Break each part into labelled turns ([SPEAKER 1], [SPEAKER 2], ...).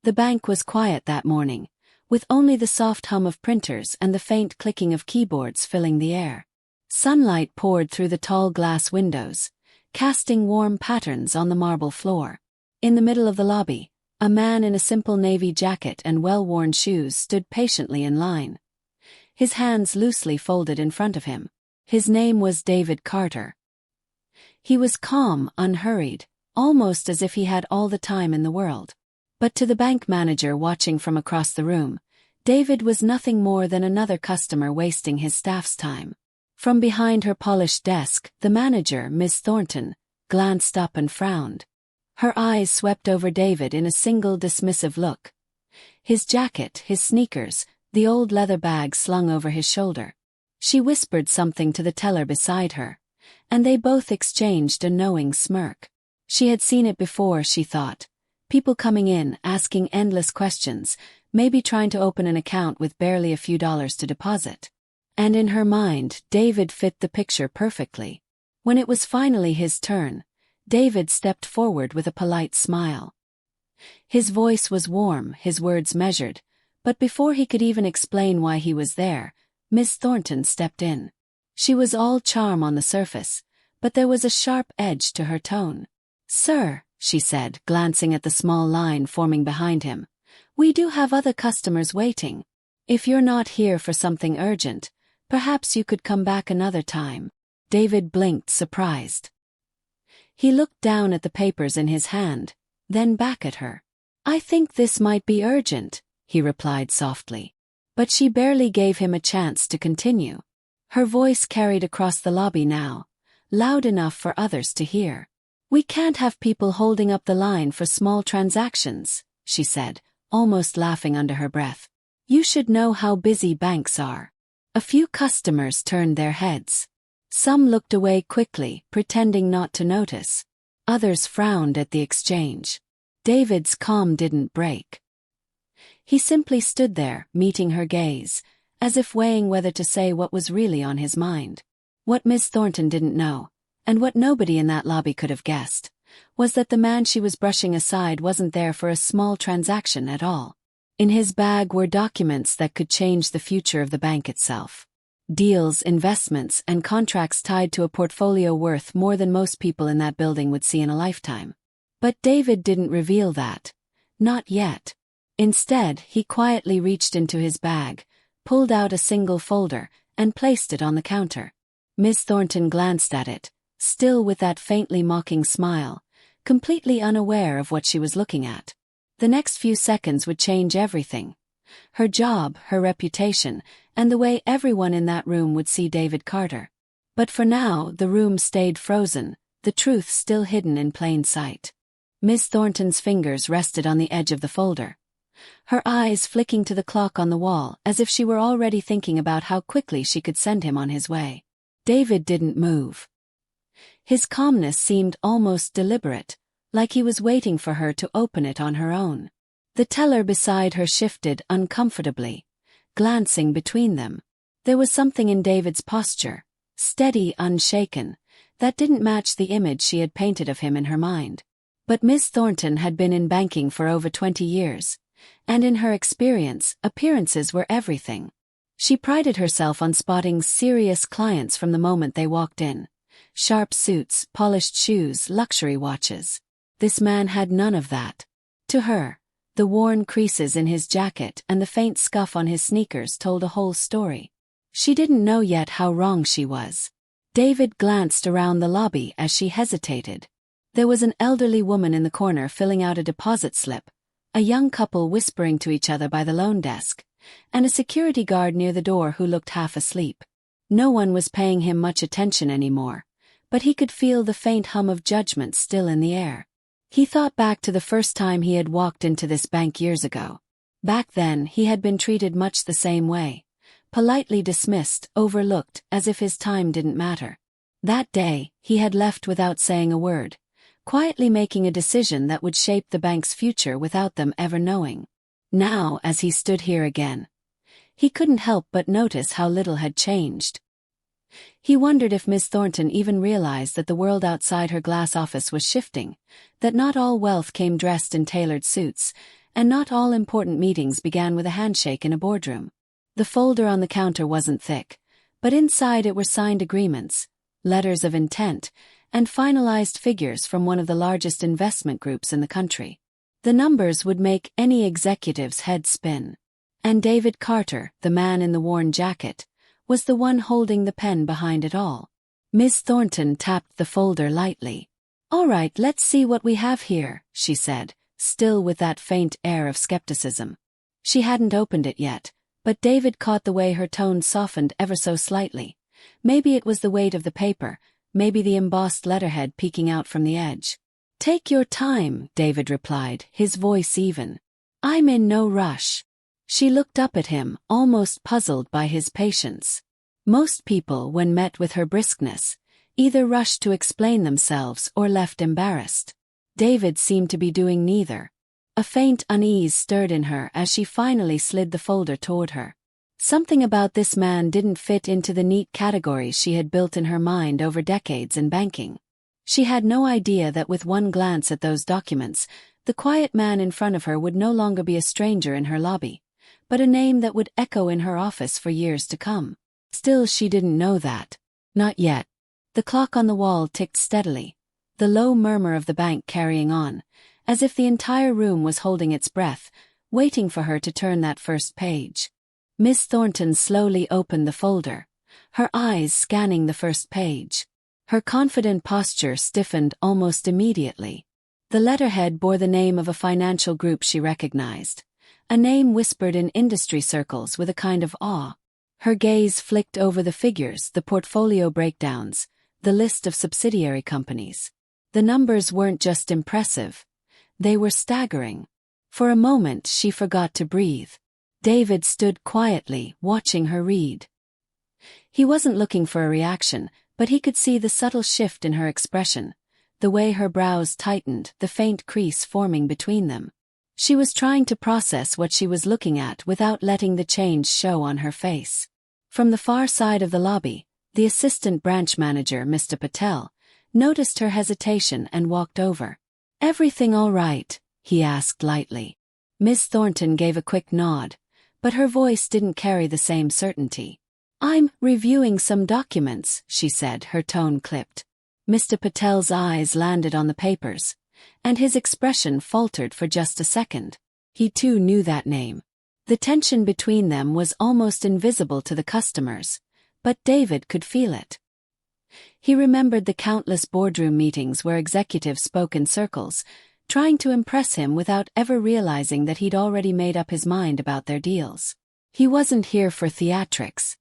[SPEAKER 1] The bank was quiet that morning, with only the soft hum of printers and the faint clicking of keyboards filling the air. Sunlight poured through the tall glass windows, casting warm patterns on the marble floor. In the middle of the lobby, a man in a simple navy jacket and well-worn shoes stood patiently in line, his hands loosely folded in front of him. His name was David Carter. He was calm, unhurried, almost as if he had all the time in the world. But to the bank manager watching from across the room, David was nothing more than another customer wasting his staff's time. From behind her polished desk, the manager, Miss Thornton, glanced up and frowned. Her eyes swept over David in a single dismissive look. His jacket, his sneakers, the old leather bag slung over his shoulder. She whispered something to the teller beside her, and they both exchanged a knowing smirk. She had seen it before, she thought. People coming in, asking endless questions, maybe trying to open an account with barely a few dollars to deposit. And in her mind, David fit the picture perfectly. When it was finally his turn, David stepped forward with a polite smile. His voice was warm, his words measured, but before he could even explain why he was there, Miss Thornton stepped in. She was all charm on the surface, but there was a sharp edge to her tone. "Sir," she said, glancing at the small line forming behind him, "we do have other customers waiting. If you're not here for something urgent, perhaps you could come back another time." David blinked, surprised. He looked down at the papers in his hand, then back at her. "I think this might be urgent," he replied softly. But she barely gave him a chance to continue. Her voice carried across the lobby now, loud enough for others to hear. "We can't have people holding up the line for small transactions," she said, almost laughing under her breath. "You should know how busy banks are." A few customers turned their heads. Some looked away quickly, pretending not to notice. Others frowned at the exchange. David's calm didn't break. He simply stood there, meeting her gaze, as if weighing whether to say what was really on his mind. What Miss Thornton didn't know, and what nobody in that lobby could have guessed, was that the man she was brushing aside wasn't there for a small transaction at all. In his bag were documents that could change the future of the bank itself. Deals, investments, and contracts tied to a portfolio worth more than most people in that building would see in a lifetime. But David didn't reveal that. Not yet. Instead, he quietly reached into his bag, pulled out a single folder, and placed it on the counter. Miss Thornton glanced at it, still with that faintly mocking smile, completely unaware of what she was looking at. The next few seconds would change everything. Her job, her reputation, and the way everyone in that room would see David Carter. But for now, the room stayed frozen, the truth still hidden in plain sight. Miss Thornton's fingers rested on the edge of the folder, her eyes flicking to the clock on the wall as if she were already thinking about how quickly she could send him on his way. David didn't move. His calmness seemed almost deliberate, like he was waiting for her to open it on her own. The teller beside her shifted uncomfortably, glancing between them. There was something in David's posture, steady, unshaken, that didn't match the image she had painted of him in her mind. But Miss Thornton had been in banking for over 20 years, and in her experience, appearances were everything. She prided herself on spotting serious clients from the moment they walked in. Sharp suits, polished shoes, luxury watches. This man had none of that. To her, the worn creases in his jacket and the faint scuff on his sneakers told a whole story. She didn't know yet how wrong she was. David glanced around the lobby as she hesitated. There was an elderly woman in the corner filling out a deposit slip, a young couple whispering to each other by the loan desk, and a security guard near the door who looked half asleep. No one was paying him much attention anymore, but he could feel the faint hum of judgment still in the air. He thought back to the first time he had walked into this bank years ago. Back then, he had been treated much the same way, politely dismissed, overlooked, as if his time didn't matter. That day, he had left without saying a word, quietly making a decision that would shape the bank's future without them ever knowing. Now, as he stood here again, he couldn't help but notice how little had changed. He wondered if Miss Thornton even realized that the world outside her glass office was shifting, that not all wealth came dressed in tailored suits, and not all important meetings began with a handshake in a boardroom. The folder on the counter wasn't thick, but inside it were signed agreements, letters of intent, and finalized figures from one of the largest investment groups in the country. The numbers would make any executive's head spin. And David Carter, the man in the worn jacket, was the one holding the pen behind it all. Miss Thornton tapped the folder lightly. "All right, let's see what we have here," she said, still with that faint air of skepticism. She hadn't opened it yet, but David caught the way her tone softened ever so slightly. Maybe it was the weight of the paper, maybe the embossed letterhead peeking out from the edge. "Take your time," David replied, his voice even. "I'm in no rush." She looked up at him, almost puzzled by his patience. Most people, when met with her briskness, either rushed to explain themselves or left embarrassed. David seemed to be doing neither. A faint unease stirred in her as she finally slid the folder toward her. Something about this man didn't fit into the neat categories she had built in her mind over decades in banking. She had no idea that with one glance at those documents, the quiet man in front of her would no longer be a stranger in her lobby, but a name that would echo in her office for years to come. Still, she didn't know that. Not yet. The clock on the wall ticked steadily, the low murmur of the bank carrying on, as if the entire room was holding its breath, waiting for her to turn that first page. Miss Thornton slowly opened the folder, her eyes scanning the first page. Her confident posture stiffened almost immediately. The letterhead bore the name of a financial group she recognized, a name whispered in industry circles with a kind of awe. Her gaze flicked over the figures, the portfolio breakdowns, the list of subsidiary companies. The numbers weren't just impressive, they were staggering. For a moment she forgot to breathe. David stood quietly, watching her read. He wasn't looking for a reaction, but he could see the subtle shift in her expression, the way her brows tightened, the faint crease forming between them. She was trying to process what she was looking at without letting the change show on her face. From the far side of the lobby, the assistant branch manager, Mr. Patel, noticed her hesitation and walked over. "Everything all right?" he asked lightly. Miss Thornton gave a quick nod, but her voice didn't carry the same certainty. "I'm reviewing some documents," she said, her tone clipped. Mr. Patel's eyes landed on the papers, and his expression faltered for just a second. He too knew that name. The tension between them was almost invisible to the customers, but David could feel it. He remembered the countless boardroom meetings where executives spoke in circles, trying to impress him without ever realizing that he'd already made up his mind about their deals. He wasn't here for theatrics.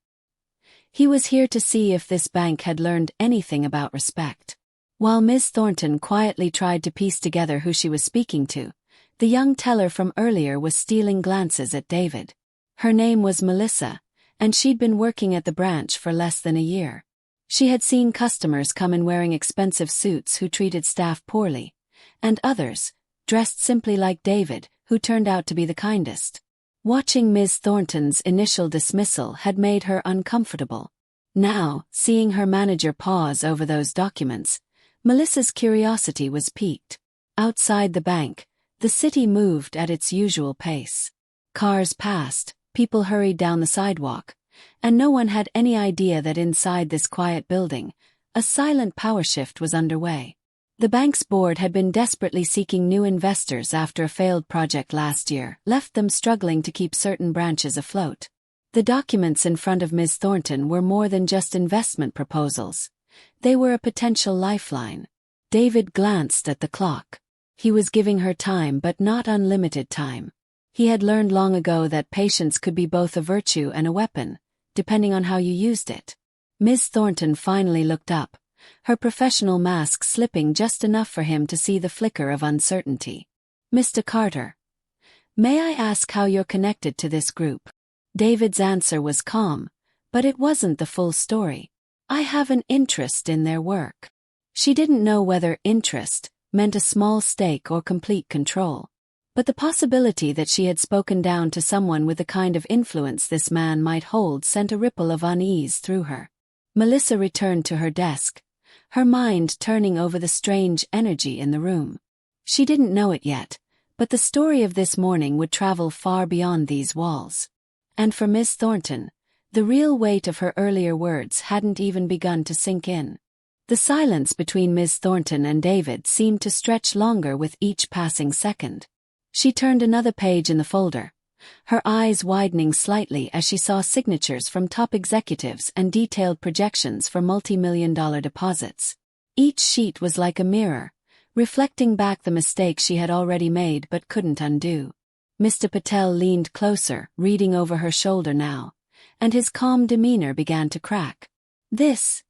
[SPEAKER 1] He was here to see if this bank had learned anything about respect. While Miss Thornton quietly tried to piece together who she was speaking to, the young teller from earlier was stealing glances at David. Her name was Melissa, and she'd been working at the branch for less than a year. She had seen customers come in wearing expensive suits who treated staff poorly, and others, dressed simply like David, who turned out to be the kindest. Watching Ms. Thornton's initial dismissal had made her uncomfortable. Now, seeing her manager pause over those documents, Melissa's curiosity was piqued. Outside the bank, the city moved at its usual pace. Cars passed, people hurried down the sidewalk, and no one had any idea that inside this quiet building, a silent power shift was underway. The bank's board had been desperately seeking new investors after a failed project last year left them struggling to keep certain branches afloat. The documents in front of Ms. Thornton were more than just investment proposals. They were a potential lifeline. David glanced at the clock. He was giving her time, but not unlimited time. He had learned long ago that patience could be both a virtue and a weapon, depending on how you used it. Ms. Thornton finally looked up, her professional mask slipping just enough for him to see the flicker of uncertainty. "Mr. Carter, may I ask how you're connected to this group?" David's answer was calm, but it wasn't the full story. "I have an interest in their work." She didn't know whether interest meant a small stake or complete control. But the possibility that she had spoken down to someone with the kind of influence this man might hold sent a ripple of unease through her. Melissa returned to her desk, her mind turning over the strange energy in the room. She didn't know it yet, But the story of this morning would travel far beyond these walls. And for Miss Thornton, the real weight of her earlier words hadn't even begun to sink in. The silence between Miss Thornton and David seemed to stretch longer with each passing second. She turned another page in the folder, her eyes widening slightly as she saw signatures from top executives and detailed projections for multi-million-dollar deposits. Each sheet was like a mirror, reflecting back the mistakes she had already made but couldn't undo. Mr. Patel leaned closer, reading over her shoulder now, and his calm demeanor began to crack. This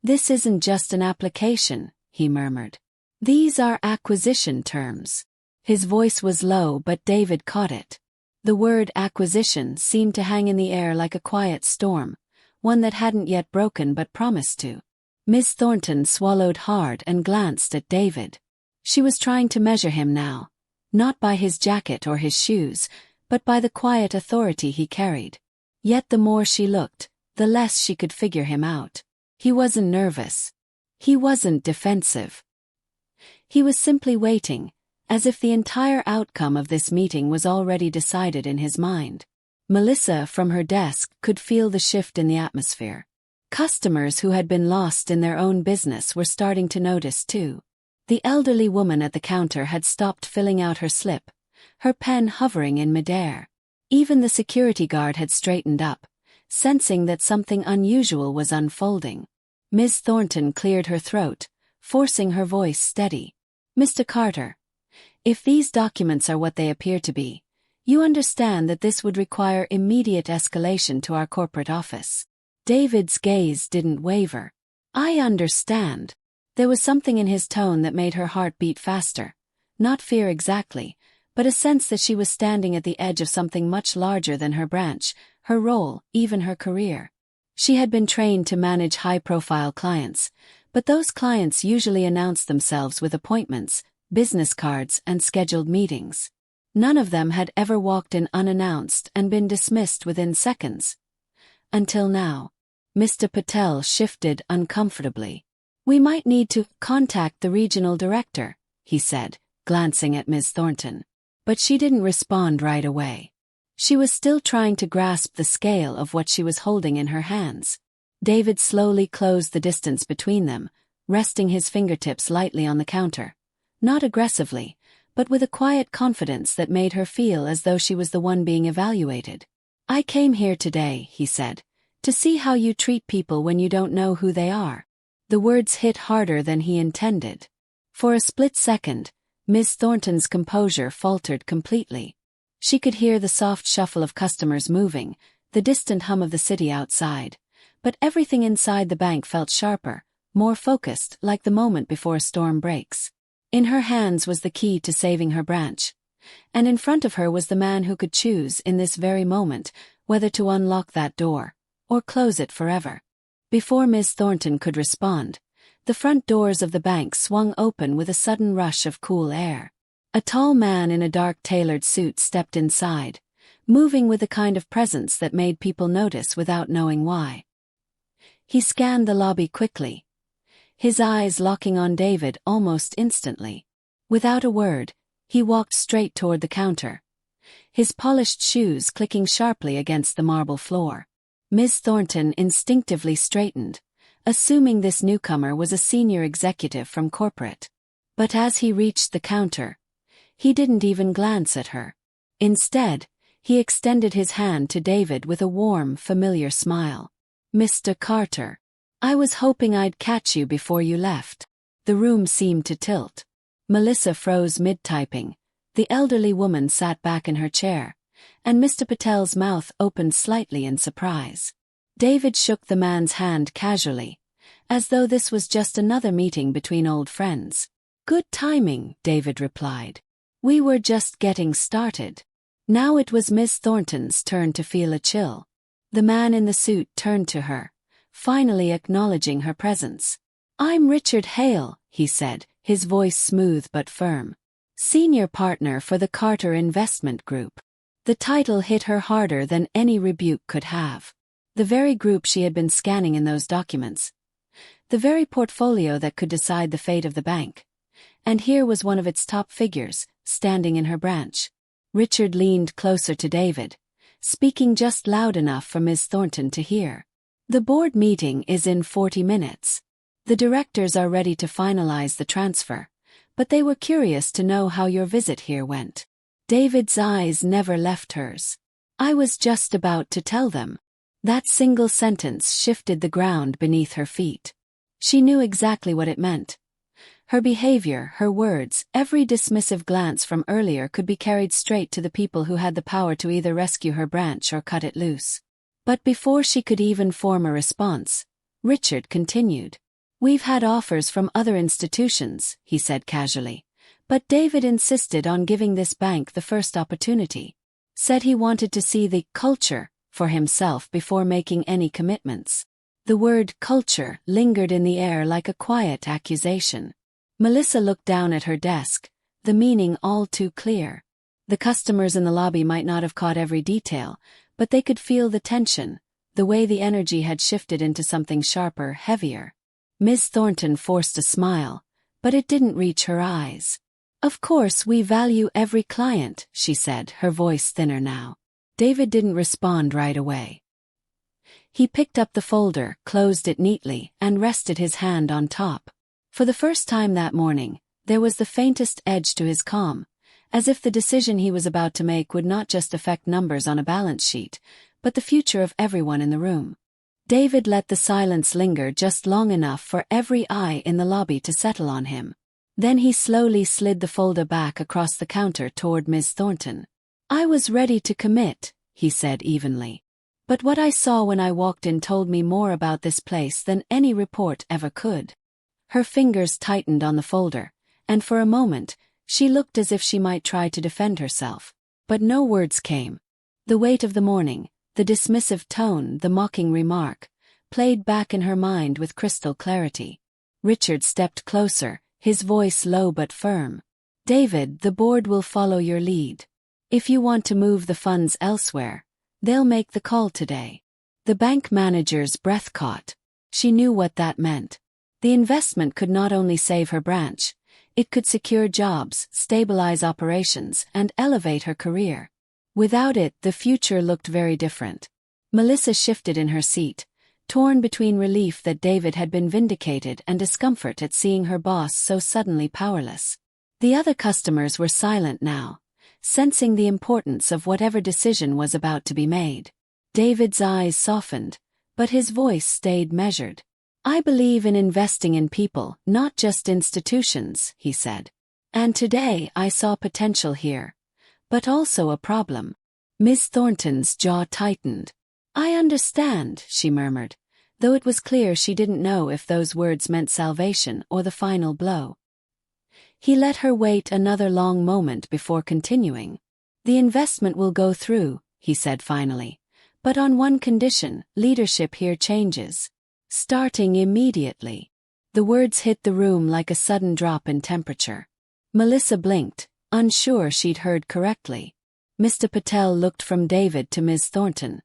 [SPEAKER 1] isn't just an application," he murmured. "These are acquisition terms." His voice was low, but David caught it. The word acquisition seemed to hang in the air like a quiet storm, one that hadn't yet broken but promised to. Miss Thornton swallowed hard and glanced at David. She was trying to measure him now, not by his jacket or his shoes, but by the quiet authority he carried. Yet the more she looked, the less she could figure him out. He wasn't nervous. He wasn't defensive. He was simply waiting, as if the entire outcome of this meeting was already decided in his mind. Melissa, from her desk, could feel the shift in the atmosphere. Customers who had been lost in their own business were starting to notice too. The elderly woman at the counter had stopped filling out her slip, her pen hovering in midair. Even the security guard had straightened up, sensing that something unusual was unfolding. Miss Thornton cleared her throat, forcing her voice steady. "Mr. Carter, if these documents are what they appear to be, you understand that this would require immediate escalation to our corporate office." David's gaze didn't waver. "I understand." There was something in his tone that made her heart beat faster. Not fear exactly, but a sense that she was standing at the edge of something much larger than her branch, her role, even her career. She had been trained to manage high-profile clients, but those clients usually announced themselves with appointments, business cards, and scheduled meetings. None of them had ever walked in unannounced and been dismissed within seconds. Until now. Mr. Patel shifted uncomfortably. "We might need to contact the regional director," he said, glancing at Ms. Thornton. But she didn't respond right away. She was still trying to grasp the scale of what she was holding in her hands. David slowly closed the distance between them, resting his fingertips lightly on the counter. Not aggressively, but with a quiet confidence that made her feel as though she was the one being evaluated. "I came here today," he said, "to see how you treat people when you don't know who they are." The words hit harder than he intended. For a split second, Miss Thornton's composure faltered completely. She could hear the soft shuffle of customers moving, the distant hum of the city outside, but everything inside the bank felt sharper, more focused, like the moment before a storm breaks. In her hands was the key to saving her branch, and in front of her was the man who could choose in this very moment whether to unlock that door or close it forever. Before Miss Thornton could respond, the front doors of the bank swung open with a sudden rush of cool air. A tall man in a dark tailored suit stepped inside, moving with a kind of presence that made people notice without knowing why. He scanned the lobby quickly, his eyes locking on David almost instantly. Without a word, he walked straight toward the counter, his polished shoes clicking sharply against the marble floor. Miss Thornton instinctively straightened, assuming this newcomer was a senior executive from corporate. But as he reached the counter, he didn't even glance at her. Instead, he extended his hand to David with a warm, familiar smile. "Mr. Carter, I was hoping I'd catch you before you left." The room seemed to tilt. Melissa froze mid-typing, the elderly woman sat back in her chair, and Mr. Patel's mouth opened slightly in surprise. David shook the man's hand casually, as though this was just another meeting between old friends. "Good timing," David replied. "We were just getting started." Now it was Miss Thornton's turn to feel a chill. The man in the suit turned to her, finally acknowledging her presence. "I'm Richard Hale," he said, his voice smooth but firm. "Senior partner for the Carter Investment Group." The title hit her harder than any rebuke could have. The very group she had been scanning in those documents. The very portfolio that could decide the fate of the bank. and here was one of its top figures, standing in her branch. Richard leaned closer to David, speaking just loud enough for Miss Thornton to hear. The board meeting is in 40 minutes. The directors are ready to finalize the transfer, but they were curious to know how your visit here went. David's eyes never left hers. I was just about to tell them. That single sentence shifted the ground beneath her feet. She knew exactly what it meant. Her behavior, her words, every dismissive glance from earlier could be carried straight to the people who had the power to either rescue her branch or cut it loose. But before she could even form a response, Richard continued. We've had offers from other institutions, he said casually. But David insisted on giving this bank the first opportunity. Said he wanted to see the culture for himself before making any commitments. The word culture lingered in the air like a quiet accusation. Melissa looked down at her desk, the meaning all too clear. The customers in the lobby might not have caught every detail, but they could feel the tension, the way the energy had shifted into something sharper, heavier. Miss Thornton forced a smile, but it didn't reach her eyes. Of course we value every client, she said, her voice thinner now. David didn't respond right away. He picked up the folder, closed it neatly, and rested his hand on top. For the first time that morning, there was the faintest edge to his calm, as if the decision he was about to make would not just affect numbers on a balance sheet, but the future of everyone in the room. David let the silence linger just long enough for every eye in the lobby to settle on him. Then he slowly slid the folder back across the counter toward Miss Thornton. I was ready to commit, he said evenly. But what I saw when I walked in told me more about this place than any report ever could. Her fingers tightened on the folder, and for a moment, she looked as if she might try to defend herself. But no words came. The weight of the morning, the dismissive tone, the mocking remark, played back in her mind with crystal clarity. Richard stepped closer, his voice low but firm. David, the board will follow your lead. If you want to move the funds elsewhere, they'll make the call today. The bank manager's breath caught. She knew what that meant. The investment could not only save her branch, it could secure jobs, stabilize operations, and elevate her career. Without it, the future looked very different. Melissa shifted in her seat, torn between relief that David had been vindicated and discomfort at seeing her boss so suddenly powerless. The other customers were silent now, sensing the importance of whatever decision was about to be made. David's eyes softened, but his voice stayed measured. I believe in investing in people, not just institutions, he said. And today I saw potential here. But also a problem. Miss Thornton's jaw tightened. I understand, she murmured, though it was clear she didn't know if those words meant salvation or the final blow. He let her wait another long moment before continuing. The investment will go through, he said finally. But on one condition, leadership here changes. Starting immediately. The words hit the room like a sudden drop in temperature. Melissa blinked, unsure she'd heard correctly. Mr. Patel looked from David to Ms. Thornton.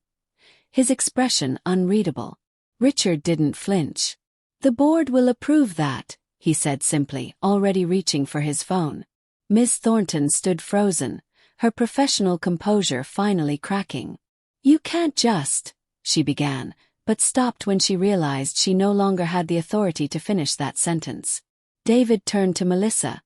[SPEAKER 1] His expression unreadable. Richard didn't flinch. The board will approve that, he said simply, already reaching for his phone. Ms. Thornton stood frozen, her professional composure finally cracking. You can't just, she began, but stopped when she realized she no longer had the authority to finish that sentence. David turned to Melissa,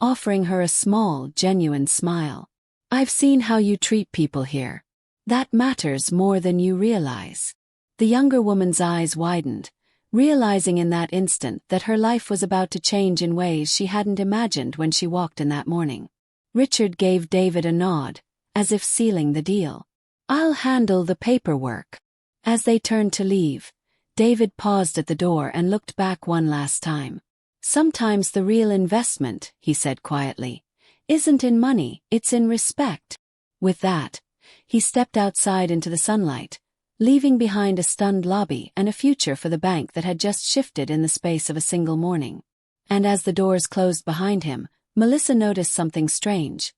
[SPEAKER 1] offering her a small, genuine smile. I've seen how you treat people here. That matters more than you realize. The younger woman's eyes widened, realizing in that instant that her life was about to change in ways she hadn't imagined when she walked in that morning. Richard gave David a nod, as if sealing the deal. I'll handle the paperwork. As they turned to leave, David paused at the door and looked back one last time. Sometimes the real investment, he said quietly, isn't in money, it's in respect. With that, he stepped outside into the sunlight, leaving behind a stunned lobby and a future for the bank that had just shifted in the space of a single morning. And as the doors closed behind him, Melissa noticed something strange.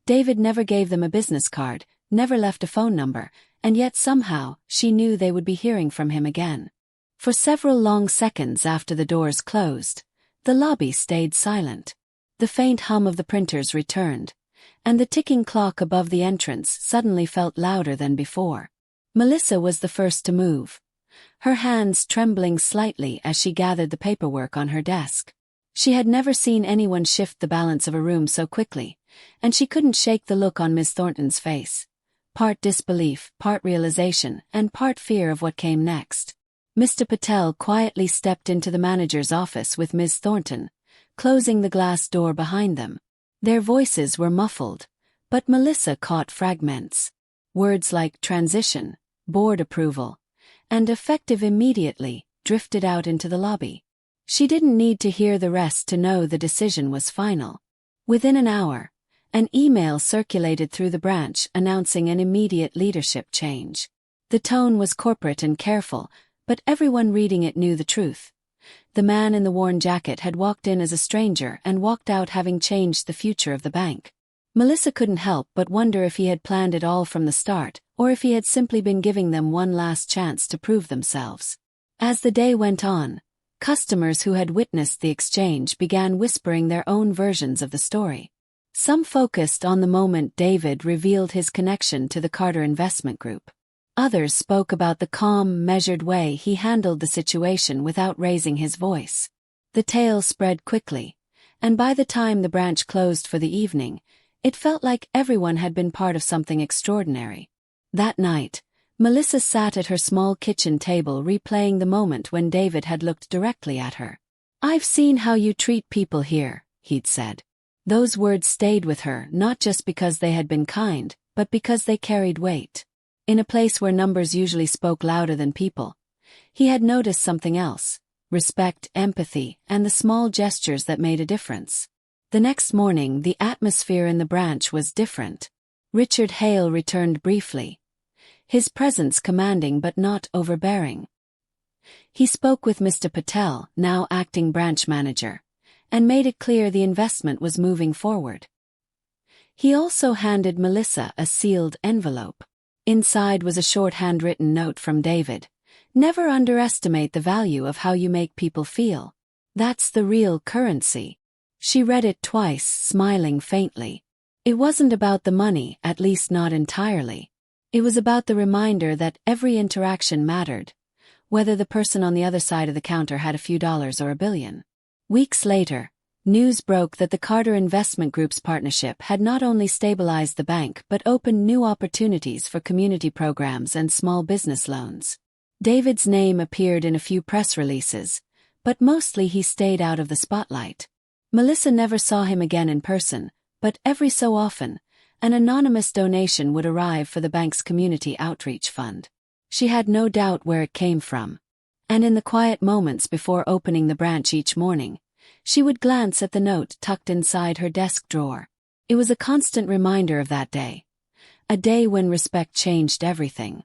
[SPEAKER 1] David never gave them a business card, never left a phone number, and yet somehow, she knew they would be hearing from him again. For several long seconds after the doors closed, the lobby stayed silent. The faint hum of the printers returned, and the ticking clock above the entrance suddenly felt louder than before. Melissa was the first to move, her hands trembling slightly as she gathered the paperwork on her desk. She had never seen anyone shift the balance of a room so quickly, and she couldn't shake the look on Miss Thornton's face. Part disbelief, part realization, and part fear of what came next. Mr. Patel quietly stepped into the manager's office with Ms. Thornton, closing the glass door behind them. Their voices were muffled, but Melissa caught fragments. Words like transition, board approval, and effective immediately drifted out into the lobby. She didn't need to hear the rest to know the decision was final. Within an hour, an email circulated through the branch announcing an immediate leadership change. The tone was corporate and careful, but everyone reading it knew the truth. The man in the worn jacket had walked in as a stranger and walked out having changed the future of the bank. Melissa couldn't help but wonder if he had planned it all from the start, or if he had simply been giving them one last chance to prove themselves. As the day went on, customers who had witnessed the exchange began whispering their own versions of the story. Some focused on the moment David revealed his connection to the Carter Investment Group. Others spoke about the calm, measured way he handled the situation without raising his voice. The tale spread quickly, and by the time the branch closed for the evening, it felt like everyone had been part of something extraordinary. That night, Melissa sat at her small kitchen table replaying the moment when David had looked directly at her. "I've seen how you treat people here," he'd said. Those words stayed with her not just because they had been kind, but because they carried weight. In a place where numbers usually spoke louder than people, he had noticed something else: respect, empathy, and the small gestures that made a difference. The next morning, the atmosphere in the branch was different. Richard Hale returned briefly, his presence commanding but not overbearing. He spoke with Mr. Patel, now acting branch manager, and made it clear the investment was moving forward. He also handed Melissa a sealed envelope. Inside was a short handwritten note from David: "Never underestimate the value of how you make people feel. That's the real currency." She read it twice, smiling faintly. It wasn't about the money, at least not entirely. It was about the reminder that every interaction mattered, whether the person on the other side of the counter had a few dollars or a billion. Weeks later, news broke that the Carter Investment Group's partnership had not only stabilized the bank but opened new opportunities for community programs and small business loans. David's name appeared in a few press releases, but mostly he stayed out of the spotlight. Melissa never saw him again in person, but every so often, an anonymous donation would arrive for the bank's community outreach fund. She had no doubt where it came from. And in the quiet moments before opening the branch each morning, she would glance at the note tucked inside her desk drawer. It was a constant reminder of that day. A day when respect changed everything.